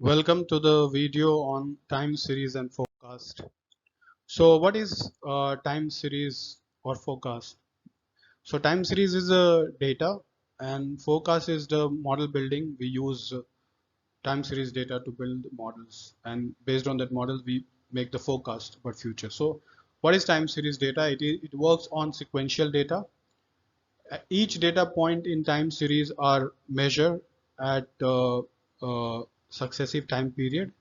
Welcome to the video on time series and forecast. So what is time series or forecast? So time series is a data and forecast is the model building. We use time series data to build models, and based on that model we make the forecast about future. So what is time series data? It works on sequential data. Each data point in time series are measured at successive time period,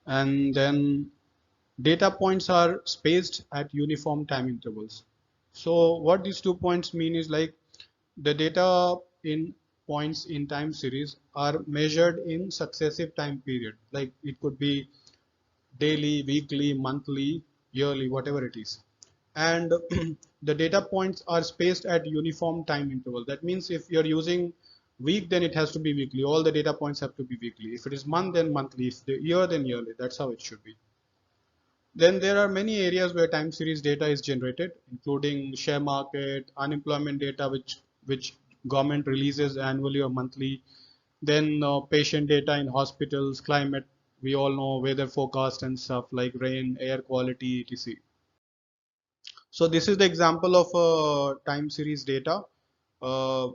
and then data points are spaced at uniform time intervals. So what these 2 points mean is like the data in points in time series are measured in successive time period. Like it could be daily, weekly, monthly, yearly, whatever it is. And the data points are spaced at uniform time interval. That means if you're using week, then it has to be weekly. All the data points have to be weekly. If it is month, then monthly. If the year, then yearly. That's how it should be. Then there are many areas where time series data is generated, including share market, unemployment data, which government releases annually or monthly. Then patient data in hospitals, climate. We all know weather forecast and stuff like rain, air quality, etc. So this is the example of time series data,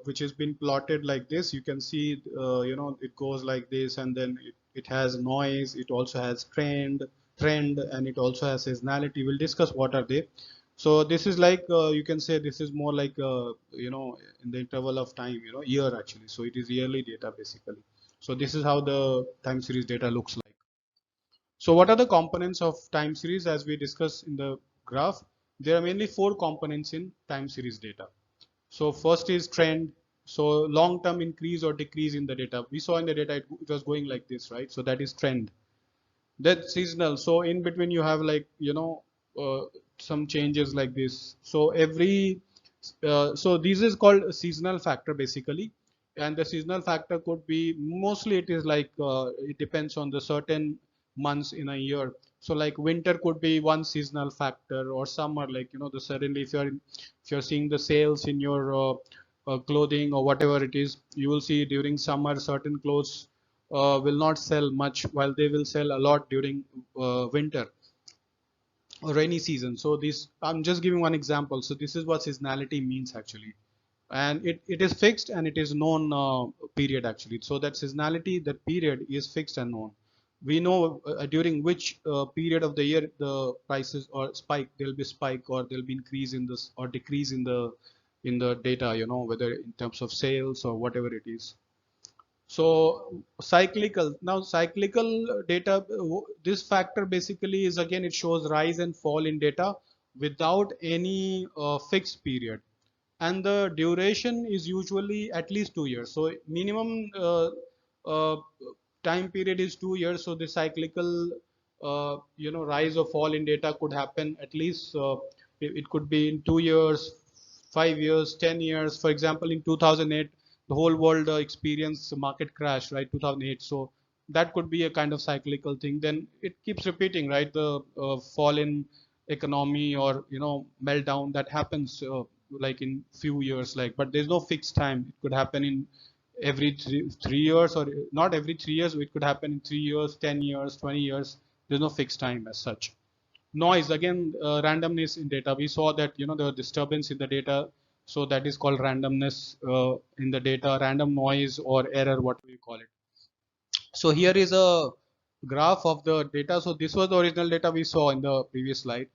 which has been plotted like this. You can see, it goes like this, and then it has noise. It also has trend, and it also has seasonality. We'll discuss what are they. So this is like you can say this is more like in the interval of time, year actually. So it is yearly data basically. So this is how the time series data looks like. So what are the components of time series? As we discussed in the graph, there are mainly four components in time series data. So first is trend. So long-term increase or decrease in the data. We saw in the data it was going like this, right? So that is trend. That's seasonal. So in between you have like uh, some changes like this. So so this is called a seasonal factor basically, and the seasonal factor could be mostly it is like it depends on the certain months in a year. So like winter could be one seasonal factor, or summer, like the suddenly if you're seeing the sales in your clothing or whatever it is, you will see during summer certain clothes will not sell much, while they will sell a lot during winter or rainy season. So this, I'm just giving one example. So this is what seasonality means actually, and it is fixed and it is known period actually. So that seasonality, that period is fixed and known. We know during which period of the year the prices or spike, there'll be spike or there'll be increase in this or decrease in the data, whether in terms of sales or whatever it is. So cyclical. Now cyclical data, this factor basically is, again, it shows rise and fall in data without any fixed period, and the duration is usually at least 2 years. So minimum uh, time period is 2 years. So the cyclical rise or fall in data could happen at least it could be in 2 years, 5 years, 10 years. For example, in 2008 the whole world experienced a market crash, right? 2008. So that could be a kind of cyclical thing. Then it keeps repeating, right? The fall in economy or meltdown that happens like in few years, like, but there's no fixed time. It could happen in every 3 years, or not every 3 years. It could happen in 3 years, 10 years, 20 years. There's no fixed time as such. Noise, again, randomness in data. We saw that the disturbance in the data, so that is called randomness in the data, random noise or error, whatever you call it. So here is a graph of the data. So this was the original data we saw in the previous slide,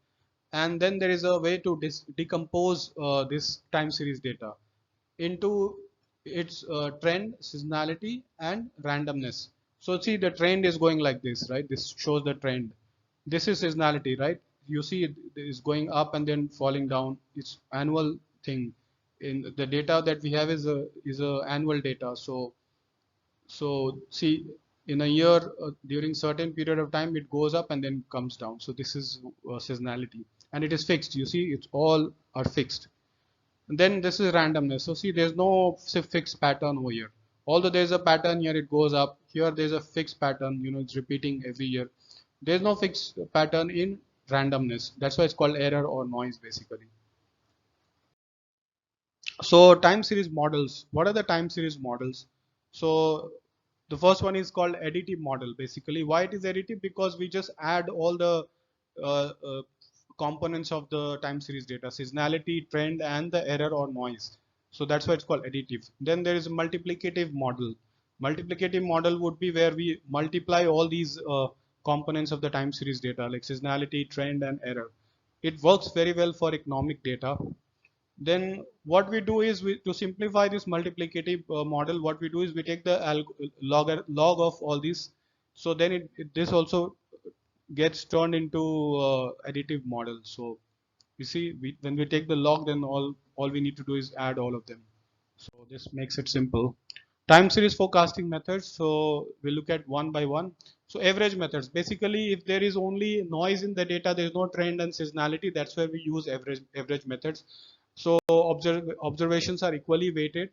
and then there is a way to decompose this time series data into its trend, seasonality, and randomness. So see, the trend is going like this, right? This shows the trend. This is seasonality, right? You see it is going up and then falling down. It's annual thing. In the data that we have is a annual data. So see, in a year, during certain period of time, it goes up and then comes down. So this is seasonality, and it is fixed. You see, it's all are fixed. And then this is randomness. So see, there's no fixed pattern over here. Although there's a pattern here, it goes up. Here there's a fixed pattern. It's repeating every year. There's no fixed pattern in randomness. That's why it's called error or noise, basically. So time series models. What are the time series models? So The first one is called additive model. Basically, why it is additive? Because we just add all the uh, uh, components of the time series data, seasonality, trend, and the error or noise. So that's why it's called additive. Then there is a multiplicative model. Multiplicative model would be where we multiply all these components of the time series data like seasonality, trend, and error. It works very well for economic data. Then what we do is to simplify this multiplicative model, what we do is we take the log of all these. So then this also gets turned into additive model. So you see, when we take the log, then all we need to do is add all of them. So this makes it simple. Time series forecasting methods. So we look at one by one. So average methods. Basically, if there is only noise in the data, there is no trend and seasonality. That's where we use average methods. So observations are equally weighted,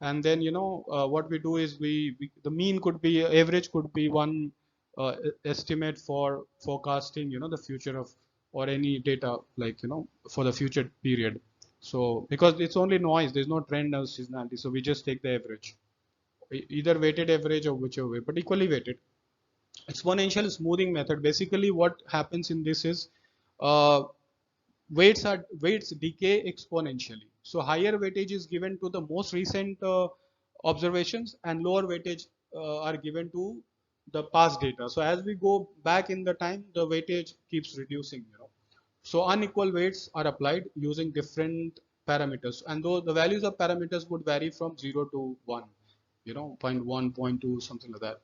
and then what we do is the mean could be average could be one estimate for forecasting the future of or any data like for the future period. So because it's only noise, there's no trend or seasonality, so we just take the average, either weighted average or whichever way, but equally weighted. Exponential smoothing method. Basically, what happens in this is uh, weights decay exponentially. So higher weightage is given to the most recent observations, and lower weightage are given to the past data. So as we go back in the time, the weightage keeps reducing. So unequal weights are applied using different parameters, and though the values of parameters would vary from 0 to 1, zero point 0.1, 0.2, something like that.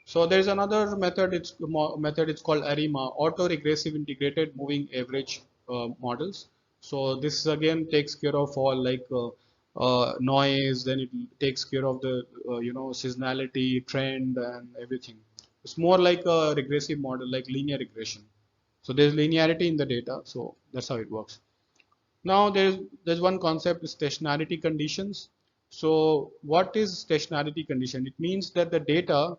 So there is another method. It's called ARIMA, auto-regressive integrated moving average models. So this again takes care of all like noise. Then it takes care of the seasonality, trend, and everything. It's more like a regressive model, like linear regression. So there's linearity in the data. So that's how it works. Now there's one concept, stationarity conditions. So what is stationarity condition? It means that the data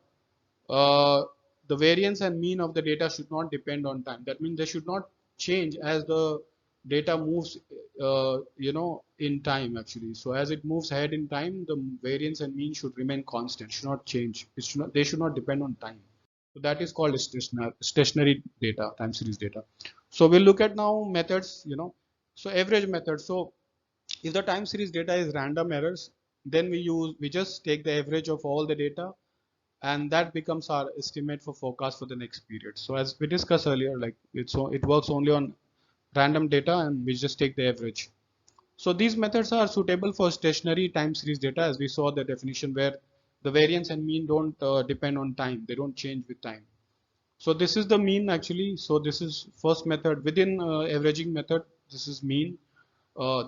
uh, the variance and mean of the data should not depend on time. That means they should not change as the data moves, in time actually. So as it moves ahead in time, the variance and mean should remain constant, should not change. They should not depend on time. So that is called stationary data, time series data. So we'll look at now methods, So average method. So if the time series data is random errors, then we just take the average of all the data, and that becomes our estimate for forecast for the next period. So as we discussed earlier, like it works only on random data, and we just take the average. So these methods are suitable for stationary time series data, as we saw the definition, where the variance and mean don't depend on time, they don't change with time. So this is the mean actually. So this is first method within averaging method. This is mean.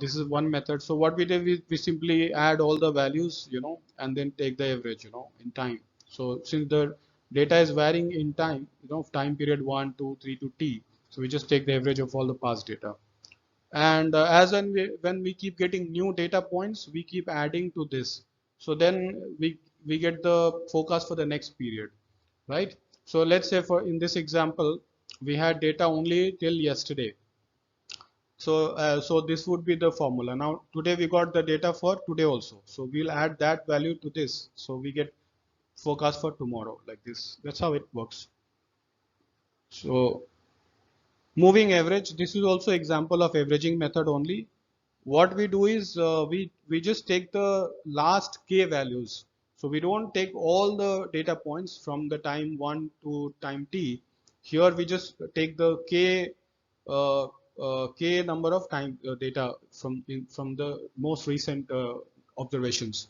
This is one method. So what we did is we simply add all the values, and then take the average, in time. So since the data is varying in time, time period 1, 2, 3 to t. So we just take the average of all the past data. And as when we keep getting new data points, we keep adding to this. So then we get the forecast for the next period, right? So let's say for in this example, we had data only till yesterday. So this would be the formula. Now today we got the data for today also. So we'll add that value to this. So we get forecast for tomorrow like this. That's how it works. So moving average, this is also example of averaging method only. What we do is we just take the last k values. So we don't take all the data points from the time 1 to time t. Here we just take the uh, k number of time data from the most recent observations.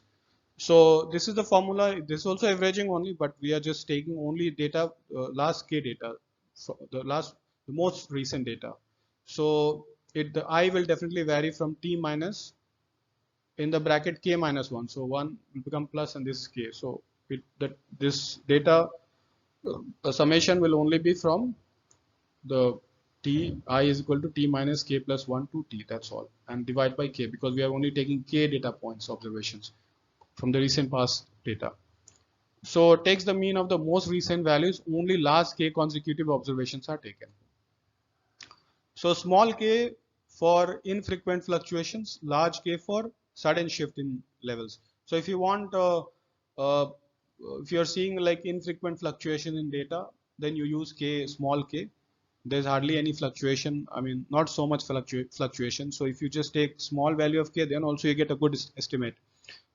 So this is the formula. This is also averaging only, but we are just taking only data, last k data, so the most recent data. So the I will definitely vary from t minus in the bracket k minus 1. So 1 will become plus, and this is k. So this data summation will only be from the t I is equal to t minus k plus 1 to t. That's all, and divide by k, because we are only taking k data points observations from the recent past data. So it takes the mean of the most recent values. Only last k consecutive observations are taken. So small k for infrequent fluctuations, large k for sudden shift in levels. So if you want if you're seeing like infrequent fluctuation in data, then you use k, small k. There's hardly any fluctuation. I mean, not so much fluctuation. So if you just take small value of k, then also you get a good estimate.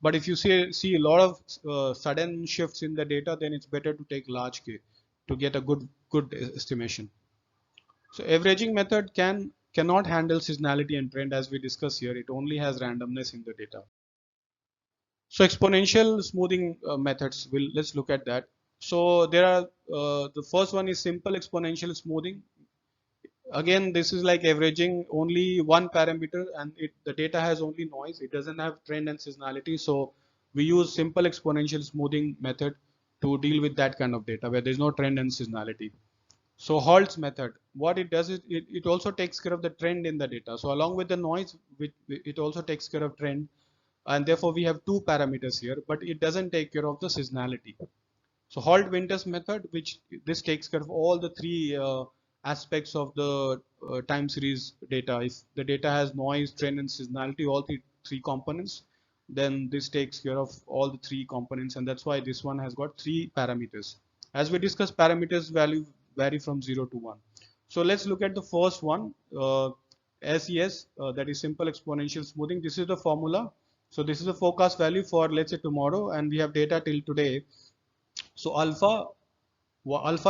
But if you see a lot of sudden shifts in the data, then it's better to take large k to get a good estimation. So averaging method cannot handle seasonality and trend as we discuss here. It only has randomness in the data. So exponential smoothing methods. Let's look at that. So there are the first one is simple exponential smoothing. Again, this is like averaging only one parameter, and the data has only noise. It doesn't have trend and seasonality. So we use simple exponential smoothing method to deal with that kind of data where there's no trend and seasonality. So Halt's method, what it does is it also takes care of the trend in the data. So along with the noise, it also takes care of trend, and therefore we have two parameters here, but it doesn't take care of the seasonality. So Holt-Winters method, which this takes care of all the three aspects of the time series data. If the data has noise, trend, and seasonality, all three components, then this takes care of all the three components, and that's why this one has got three parameters. As we discussed, parameters value vary from 0 to 1. So let's look at the first one, SES, that is simple exponential smoothing. This is the formula. So this is the forecast value for, let's say, tomorrow, and we have data till today. So alpha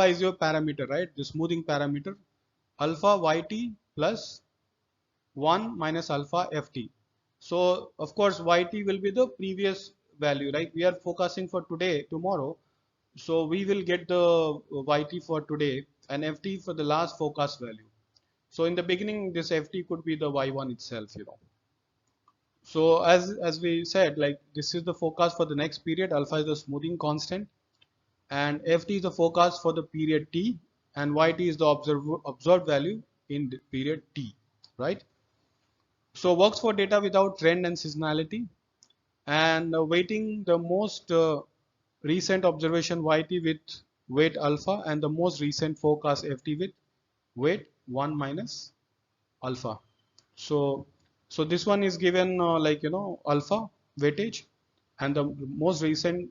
is your parameter, right? The smoothing parameter. Alpha yt plus 1 minus alpha ft. So of course yt will be the previous value, right? We are focusing for today, tomorrow. So we will get the yt for today and ft for the last forecast value. So in the beginning, this ft could be the y1 itself, you know. So as we said, like this is the forecast for the next period. Alpha is the smoothing constant, and ft is the forecast for the period t, and yt is the observed value in the period t, right? So works for data without trend and seasonality, and weighting the most recent observation yt with weight alpha, and the most recent forecast ft with weight 1 minus alpha. So this one is given like, you know, alpha weightage, and the most recent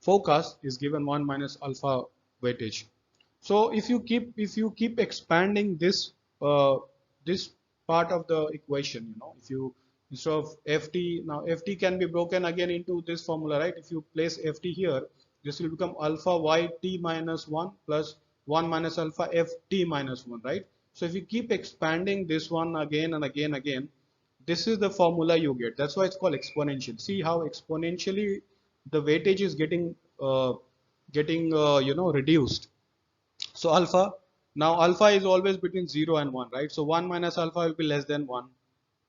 forecast is given 1 minus alpha weightage. So if you keep expanding this part of the equation, you know, if you, instead of ft, now ft can be broken again into this formula, right? If you place ft here, this will become alpha yt minus 1 plus 1 minus alpha ft minus 1, right? So if you keep expanding this one again and again, this is the formula you get. That's why it's called exponential. See how exponentially the weightage is getting you know, reduced. So alpha, now alpha is always between 0 and 1, right? So 1 minus alpha will be less than 1,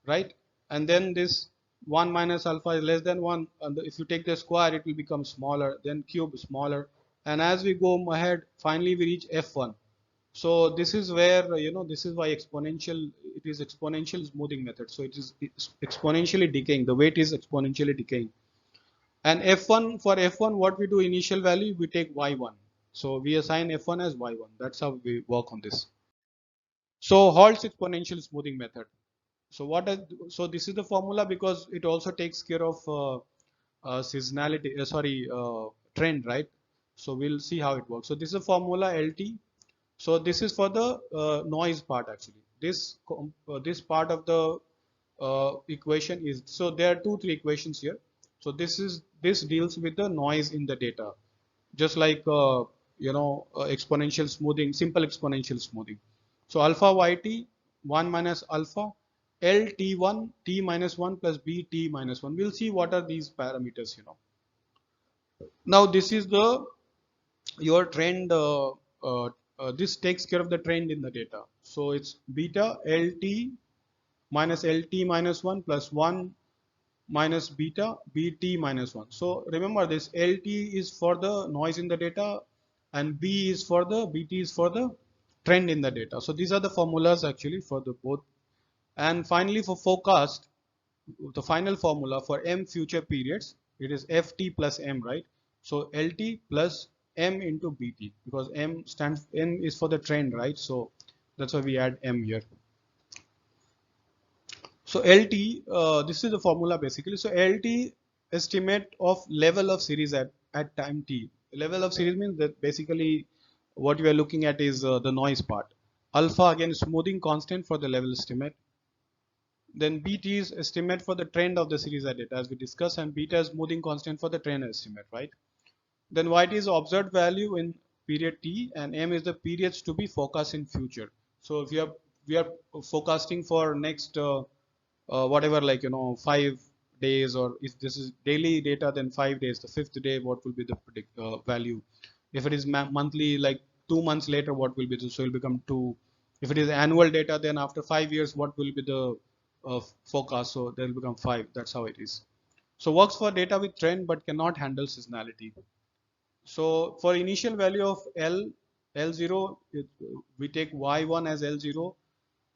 right? And then this 1 minus alpha is less than 1, and if you take the square, it will become smaller, then cube smaller, and as we go ahead, finally we reach f1. So this is where, you know, this is why exponential, it is exponential smoothing method. So it's exponentially decaying, the weight is exponentially decaying. And f1, for f1, what we do, initial value, we take y1. So we assign f1 as y1. That's how we work on this. So Halt's exponential smoothing method. So so this is the formula because it also takes care of seasonality, trend, right? So we'll see how it works. So this is a formula LT. So this is for the noise part actually. This part of the equation is, so there are three equations here. So this deals with the noise in the data, just like you know, exponential smoothing, simple exponential smoothing. So alpha yt 1 minus alpha L t1 t minus 1 plus b t minus 1. We'll see what are these parameters, you know. Now this is the your trend. This takes care of the trend in the data. So it's beta lt minus lt minus 1 plus 1 minus beta bt minus 1. So remember, this lt is for the noise in the data, and b is for the bt is for the trend in the data. So these are the formulas actually for the both. And finally, for forecast, the final formula for m future periods, it is ft plus m, right? So lt plus m into bt, because m is for the trend, right? So that's why we add m here. So LT, this is the formula basically. So LT estimate of level of series at at time t. Level of series means that basically what we are looking at is the noise part. Alpha again is smoothing constant for the level estimate. Then bt is estimate for the trend of the series at data as we discussed, and beta is smoothing constant for the trend estimate, right? Then yt is observed value in period t, and m is the periods to be forecast in future. So if we are forecasting for next whatever, like 5 days, or if this is daily data, then 5 days, the fifth day what will be the value. If it is monthly, like 2 months later, what will be the, so it will become 2. If it is annual data, then after 5 years what will be the forecast, so they will become 5. That's how it is. So works for data with trend but cannot handle seasonality. So for initial value of L0, we take Y1 as L0,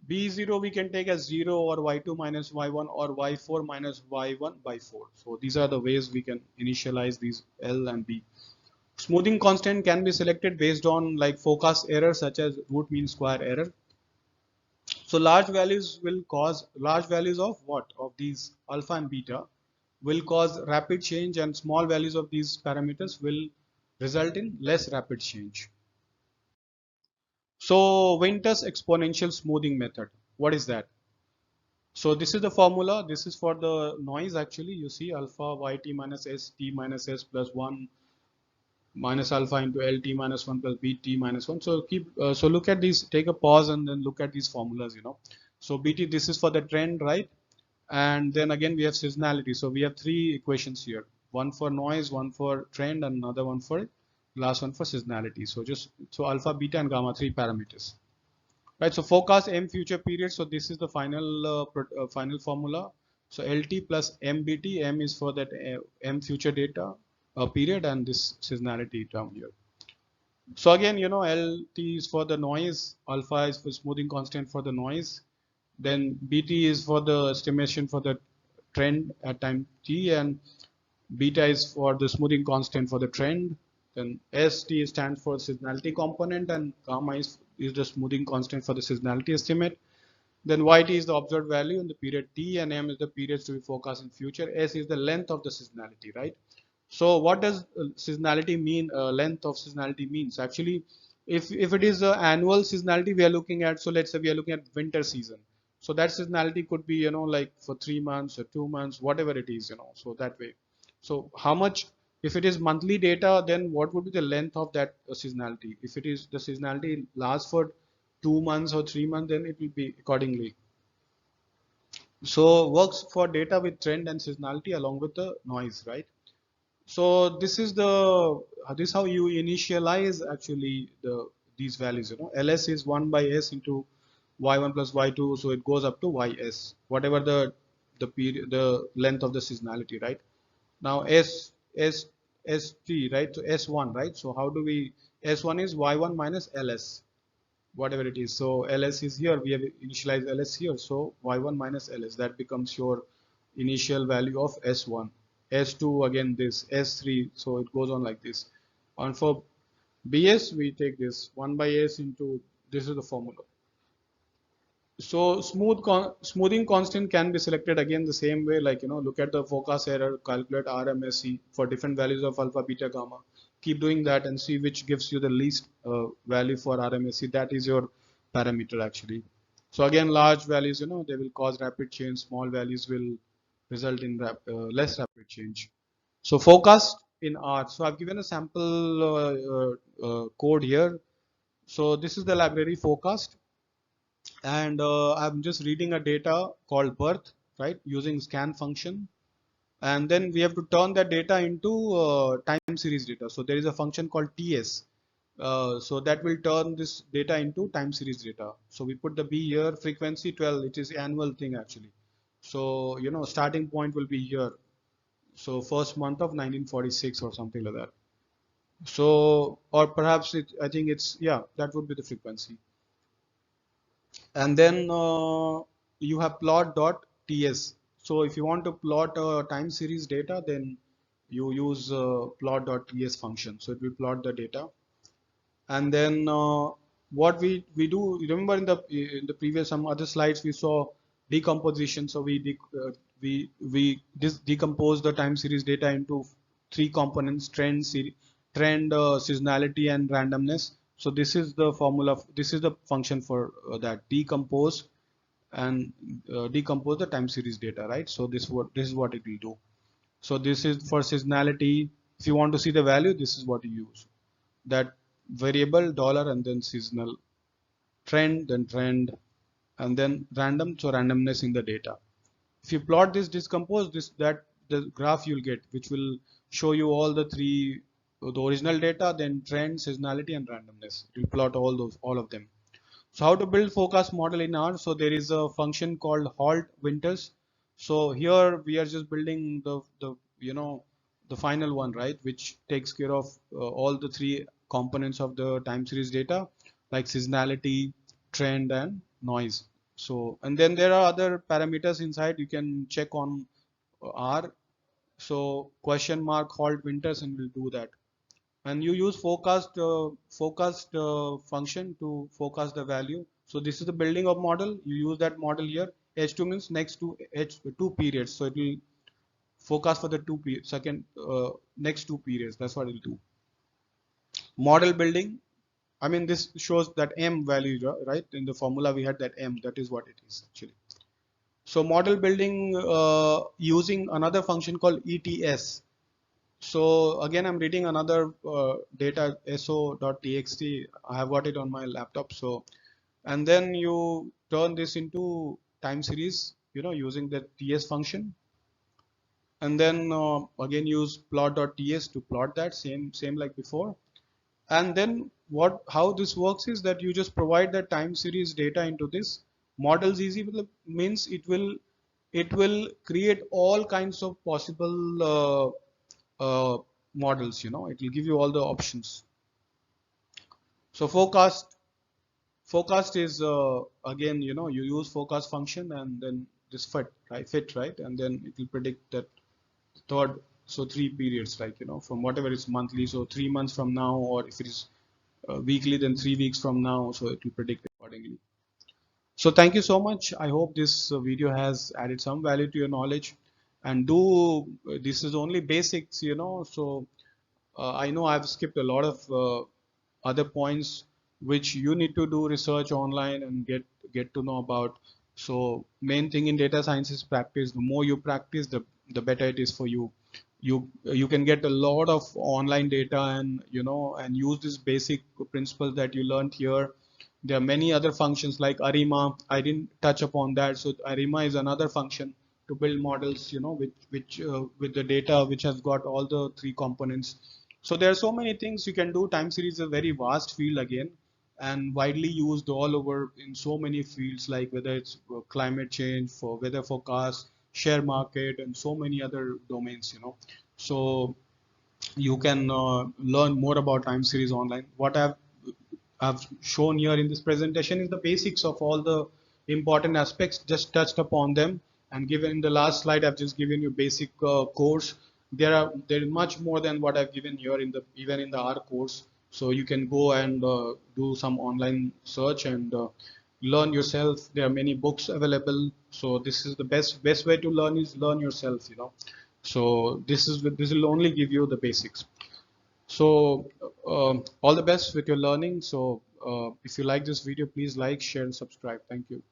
B0 we can take as 0, or Y2 minus Y1, or Y4 minus Y1 by 4. So these are the ways we can initialize these L and B. Smoothing constant can be selected based on like forecast error such as root mean square error. So large values of what? Of these alpha and beta will cause rapid change, and small values of these parameters will result in less rapid change. So Winter's exponential smoothing method, what is that? So this is the formula. This is for the noise actually. You see alpha yt minus s t minus s plus 1 minus alpha into lt minus 1 plus bt minus 1. So so look at these, take a pause and then look at these formulas, So bt, this is for the trend, right? And then again we have seasonality. So we have three equations here. One for noise, one for trend, and another one for last one for seasonality. So alpha, beta, and gamma, three parameters. Right, so forecast m future period. So this is the final formula. So LT plus MBT, M is for that m future data period, and this seasonality term here. So again, LT is for the noise, alpha is for smoothing constant for the noise, then BT is for the estimation for the trend at time t, and beta is for the smoothing constant for the trend. Then ST stands for seasonality component, and gamma is the smoothing constant for the seasonality estimate. Then YT is the observed value in the period T, and M is the periods to be forecast in future. S is the length of the seasonality, right? So what does seasonality mean? Length of seasonality means actually, if it is annual seasonality we are looking at, so let's say we are looking at winter season. So that seasonality could be, like for 3 months or 2 months, whatever it is, so that way. So how much, if it is monthly data, then what would be the length of that seasonality? If it is the seasonality lasts for 2 months or 3 months, then it will be accordingly. So works for data with trend and seasonality along with the noise, right? So this is how you initialize actually these values. LS is 1 by S into Y1 plus Y2, so it goes up to YS, whatever the length of the seasonality, right? Now ST, right? So S1, right? So how do we, S1 is Y1 minus LS, whatever it is. So ls is here, we have initialized ls here, so y1 minus ls, that becomes your initial value of s1. S2 again this, S3, so it goes on like this. And for bs we take this 1 by s into, this is the formula. So smoothing constant can be selected again the same way, like look at the forecast error, calculate RMSE for different values of alpha, beta, gamma. Keep doing that and see which gives you the least value for RMSE. That is your parameter actually. So again, large values, they will cause rapid change. Small values will result in less rapid change. So forecast in R. So I've given a sample code here. So this is the library forecast, and I'm just reading a data called birth, right, using scan function, and then we have to turn that data into time series data. So there is a function called TS, so that will turn this data into time series data. So we put the B here, frequency 12, it is annual thing actually. So starting point will be here, so first month of 1946 or something like that. So or perhaps I think it's, yeah, that would be the frequency. And then you have plot.ts. So if you want to plot time series data, then you use plot.ts function. So it will plot the data. And then what we do, remember in the previous some other slides we saw decomposition. So we decompose the time series data into three components: trend, seasonality, and randomness. So this is the formula. This is the function for that decompose the time series data, right? So this is what it will do. So this is for seasonality. If you want to see the value, this is what you use. That variable dollar and then seasonal, trend, and then random. So randomness in the data. If you plot this, decompose this, that the graph you'll get, which will show you all the three, the original data, then trend, seasonality, and randomness. It will plot all of them. So how to build forecast model in R? So there is a function called halt winters. So here we are just building the the final one, right, which takes care of all the three components of the time series data, like seasonality, trend, and noise. So, and then there are other parameters inside you can check on R. So question mark halt winters, and we'll do that. And you use forecast function to forecast the value. So this is the building of model. You use that model here. H2 means next to H2 periods. So it will forecast for the next two periods. That's what it will do. Model building. I mean, this shows that M value, right? In the formula we had that M. That is what it is actually. So model building using another function called ETS. So again, I'm reading another data so.txt. I have got it on my laptop. So, and then you turn this into time series, using the TS function. And then again use plot.ts to plot that same like before. And then how this works is that you just provide the time series data into this. Models easy means it will create all kinds of possible models. It will give you all the options. So forecast is again, you use forecast function and then this fit, right, and then it will predict that third, so three periods, like, from whatever is monthly, so 3 months from now, or if it is weekly, then 3 weeks from now, so it will predict accordingly. So thank you so much. I hope this video has added some value to your knowledge. And this is only basics, so I know I've skipped a lot of other points which you need to do research online and get to know about. So main thing in data science is practice. The more you practice, the better it is for you. You can get a lot of online data, and and use this basic principles that you learned here. There are many other functions like ARIMA. I didn't touch upon that. So ARIMA is another function to build models, which with the data which has got all the three components. So there are so many things you can do. Time series is a very vast field again, and widely used all over in so many fields, like whether it's climate change, for weather forecast, share market, and so many other domains. So you can learn more about time series online. What I've shown here in this presentation is the basics of all the important aspects, just touched upon them. And given in the last slide, I've just given you basic course. There is much more than what I've given here even in the R course. So you can go and do some online search and learn yourself. There are many books available. So this is the best way to learn is learn yourself. So this will only give you the basics. So all the best with your learning. So if you like this video, please like, share, and subscribe. Thank you.